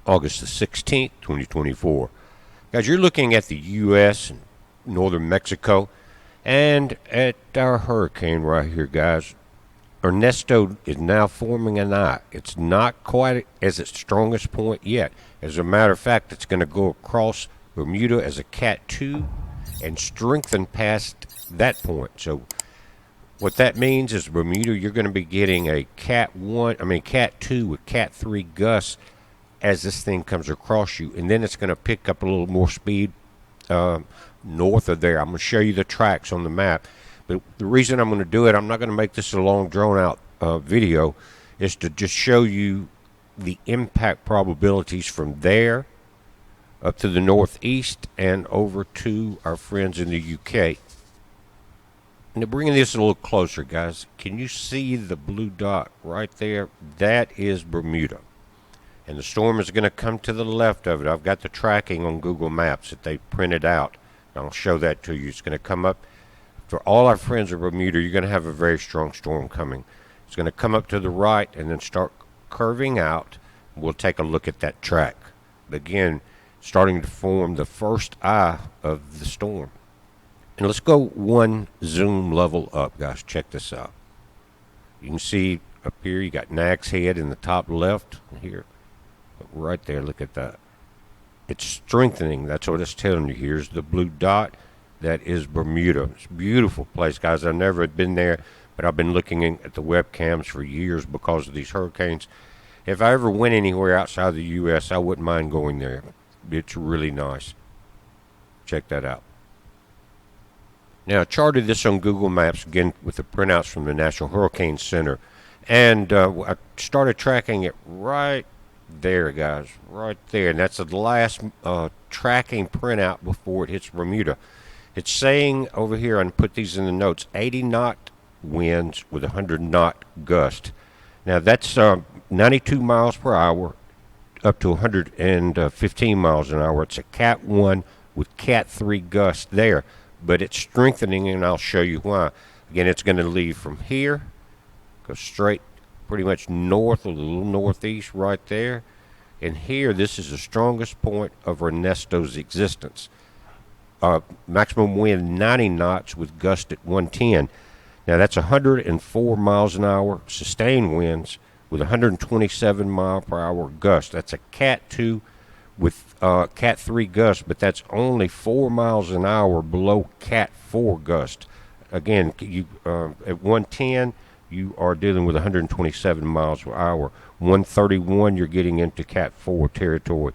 August the 16th, 2024. Guys, you're looking at the U.S. and northern Mexico and at our hurricane right here, guys. Ernesto is now forming an eye. It's not quite as its strongest point yet. As a matter of fact, it's going to go across Bermuda as a Cat 2 and strengthen past that point. So what that means is Bermuda, you're going to be getting a Cat 2 with Cat 3 gusts as this thing comes across you, and then it's going to pick up a little more speed north of there. I'm going to show you the tracks on the map. But the reason I'm going to do it, I'm not going to make this a long, drawn-out video, is to just show you the impact probabilities from there up to the northeast and over to our friends in the UK. Now, bringing this a little closer, guys, can you see the blue dot right there? That is Bermuda. And the storm is going to come to the left of it. I've got the tracking on Google Maps that they printed out. I'll show that to you. It's going to come up. For all our friends of Bermuda, you're going to have a very strong storm coming. It's going to come up to the right and then start curving out. We'll take a look at that track. Again, starting to form the first eye of the storm. And let's go one zoom level up, guys. Check this out. You can see up here, you got Nag's Head in the top left here. Right there, look at that. It's strengthening. That's what it's telling you. Here's the blue dot. That is Bermuda. It's a beautiful place, guys. I've never been there, but I've been looking at the webcams for years because of these hurricanes. If I ever went anywhere outside the U.S., I wouldn't mind going there. It's really nice. Check that out. Now, I charted this on Google Maps, again, with the printouts from the National Hurricane Center. And I started tracking it right there, guys. Right there. And that's the last tracking printout before it hits Bermuda. It's saying over here, and put these in the notes, 80-knot winds with 100-knot gust. Now, that's 92 miles per hour up to 115 miles an hour. It's a Cat 1 with Cat 3 gust there. But it's strengthening, and I'll show you why. Again, it's going to leave from here, go straight pretty much north, a little northeast right there. And here, this is the strongest point of Ernesto's existence. Maximum wind 90 knots with gust at 110. Now that's 104 miles an hour sustained winds with 127 mile per hour gust. That's a Cat 2 with Cat 3 gust, but that's only 4 miles an hour below Cat 4 gust. Again, you at 110, you are dealing with 127 miles per hour. 131, you're getting into Cat 4 territory.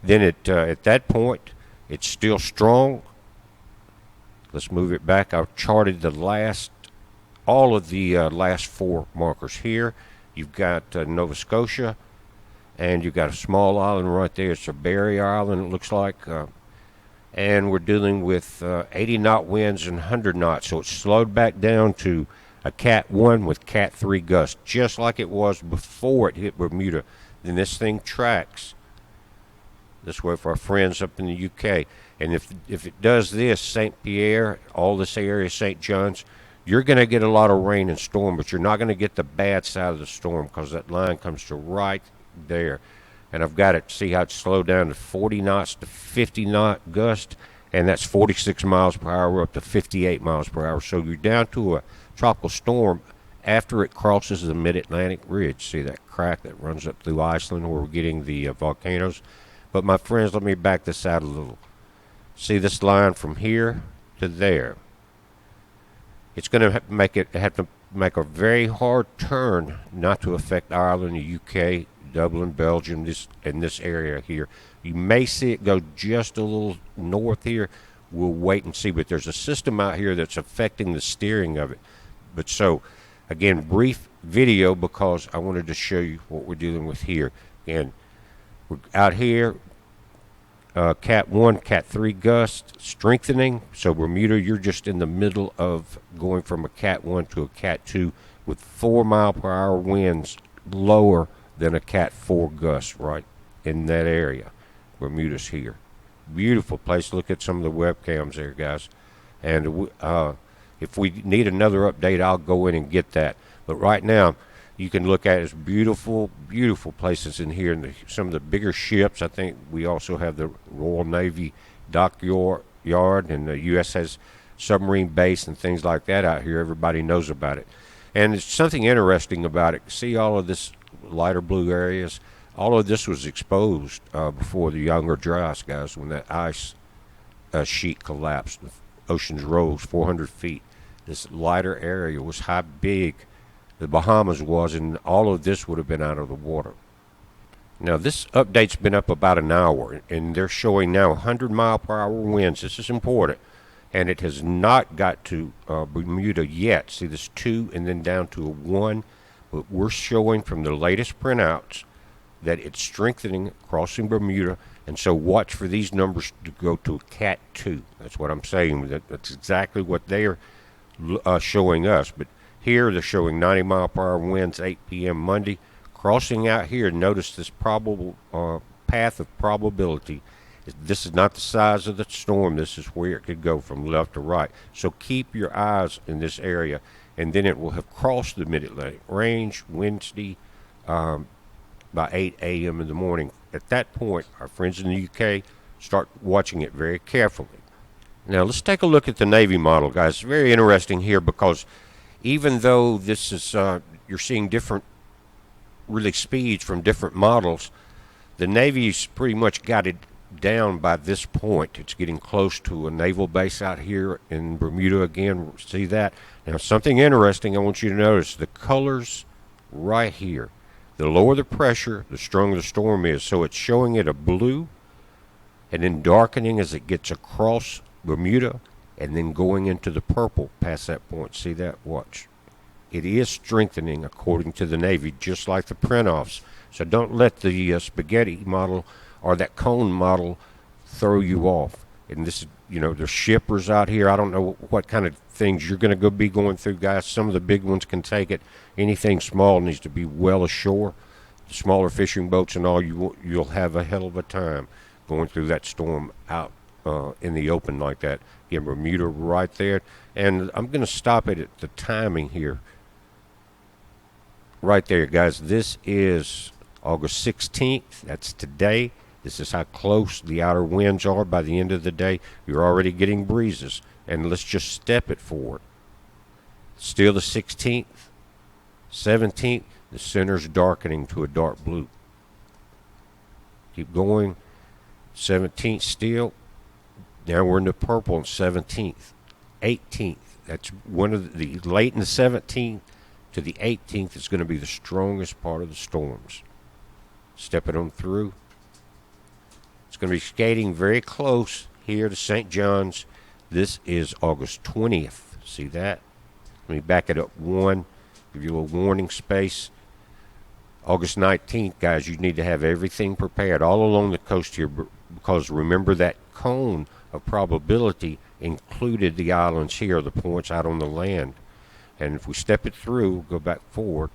Then at that point, it's still strong. Let's move it back. I've charted all of the last four markers here. You've got Nova Scotia, and you've got a small island right there. It's a barrier island, it looks like. And we're dealing with 80-knot winds and 100 knots. So it's slowed back down to a Cat 1 with Cat 3 gust, just like it was before it hit Bermuda. Then this thing tracks this way for our friends up in the UK. And if it does this, St. Pierre, all this area, St. John's, you're going to get a lot of rain and storm, but you're not going to get the bad side of the storm because that line comes to right there. And I've got it, see how it's slowed down to 40 knots to 50 knot gust, and that's 46 miles per hour up to 58 miles per hour. So you're down to a tropical storm after it crosses the mid-Atlantic ridge. See that crack that runs up through Iceland where we're getting the volcanoes? But my friends, let me back this out a little. See this line from here to there. It's going to have to make a very hard turn not to affect Ireland, the UK, Dublin, Belgium, in this area here. You may see it go just a little north here. We'll wait and see. But there's a system out here that's affecting the steering of it. But so, again, brief video because I wanted to show you what we're dealing with here. And we're out here. Cat 1, Cat 3 gust, strengthening. So Bermuda, you're just in the middle of going from a Cat 1 to a Cat 2 with 4 mile per hour winds lower than a Cat 4 gust right in that area. Bermuda's here. Beautiful place. Look at some of the webcams there, guys. And if we need another update, I'll go in and get that. But right now, you can look at as beautiful, beautiful places in here. And some of the bigger ships, I think we also have the Royal Navy dockyard, and the U.S. has submarine base and things like that out here. Everybody knows about it. And it's something interesting about it. See all of this lighter blue areas? All of this was exposed before the Younger Dryas, guys, when that ice sheet collapsed. The oceans rose 400 feet. This lighter area was how big the Bahamas was, and all of this would have been out of the water. Now, this update's been up about an hour, and they're showing now 100-mile-per-hour winds. This is important, and it has not got to Bermuda yet. See, this 2 and then down to a 1, but we're showing from the latest printouts that it's strengthening, crossing Bermuda, and so watch for these numbers to go to a Cat 2. That's what I'm saying. That's exactly what they're showing us, but here they're showing 90-mile-per-hour winds 8 p.m. Monday. Crossing out here, notice this probable path of probability. This is not the size of the storm. This is where it could go from left to right. So keep your eyes in this area, and then it will have crossed the Mid-Atlantic range Wednesday by 8 a.m. in the morning. At that point, our friends in the UK start watching it very carefully. Now, let's take a look at the Navy model, guys. It's very interesting here because even though this is, you're seeing different really speeds from different models, the Navy's pretty much got it down by this point. It's getting close to a naval base out here in Bermuda again. See that? Now, something interesting I want you to notice, the colors right here. The lower the pressure, the stronger the storm is. So it's showing it a blue and then darkening as it gets across Bermuda, and then going into the purple past that point. See that? Watch. It is strengthening according to the Navy, just like the print-offs. So don't let the spaghetti model or that cone model throw you off. And this is, there's shippers out here. I don't know what kind of things you're going to be going through, guys. Some of the big ones can take it. Anything small needs to be well ashore. The smaller fishing boats and all, you'll have a hell of a time going through that storm out in the open like that. Again, Bermuda right there. And I'm going to stop it at the timing here. Right there, guys. This is August 16th. That's today. This is how close the outer winds are by the end of the day. You're already getting breezes. And let's just step it forward. Still the 16th, 17th. The center's darkening to a dark blue. Keep going. 17th still. Now we're in the purple on 17th. 18th. That's one of the late in the 17th to the 18th is going to be the strongest part of the storms. Step it on through. It's going to be skating very close here to St. John's. This is August 20th. See that? Let me back it up one. Give you a little warning space. August 19th, guys, you need to have everything prepared all along the coast here, because remember that cone of probability included the islands here, the points out on the land. And if we step it through, go back forward,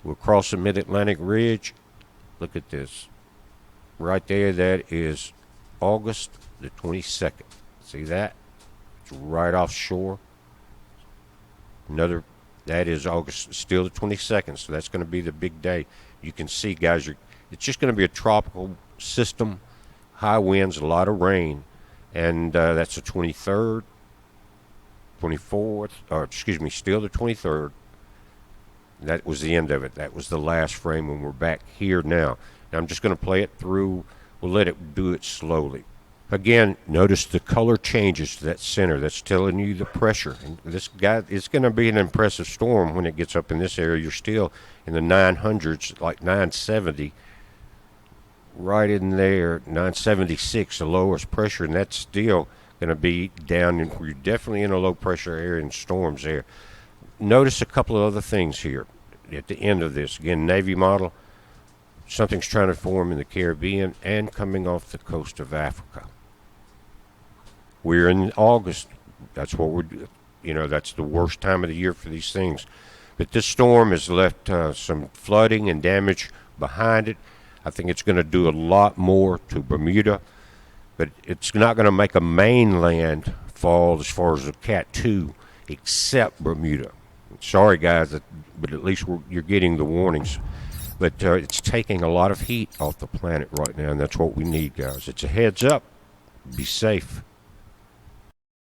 we'll cross the Mid-Atlantic Ridge. Look at this. Right there, that is August the 22nd. See that? It's right offshore. That is August, still the 22nd, so that's going to be the big day. You can see, guys, it's just going to be a tropical system, high winds, a lot of rain, and that's the 23rd, 24th, or excuse me, still the 23rd. That was the end of it. That was the last frame when we're back here now. Now I'm just going to play it through. We'll let it do it slowly. Again, notice the color changes to that center. That's telling you the pressure. And this guy, it's going to be an impressive storm when it gets up in this area. You're still in the 900s, like 970, right in there, 976, the lowest pressure, and that's still going to be down. You're definitely in a low pressure area and storms there. Notice a couple of other things here at the end of this. Again, Navy model. Something's trying to form in the Caribbean and coming off the coast of Africa. We're in August. That's what we're, that's the worst time of the year for these things. But this storm has left some flooding and damage behind it. I think it's going to do a lot more to Bermuda, but it's not going to make a mainland fall as far as a Cat 2 except Bermuda. Sorry, guys, but at least you're getting the warnings. But it's taking a lot of heat off the planet right now, and that's what we need, guys. It's a heads up. Be safe.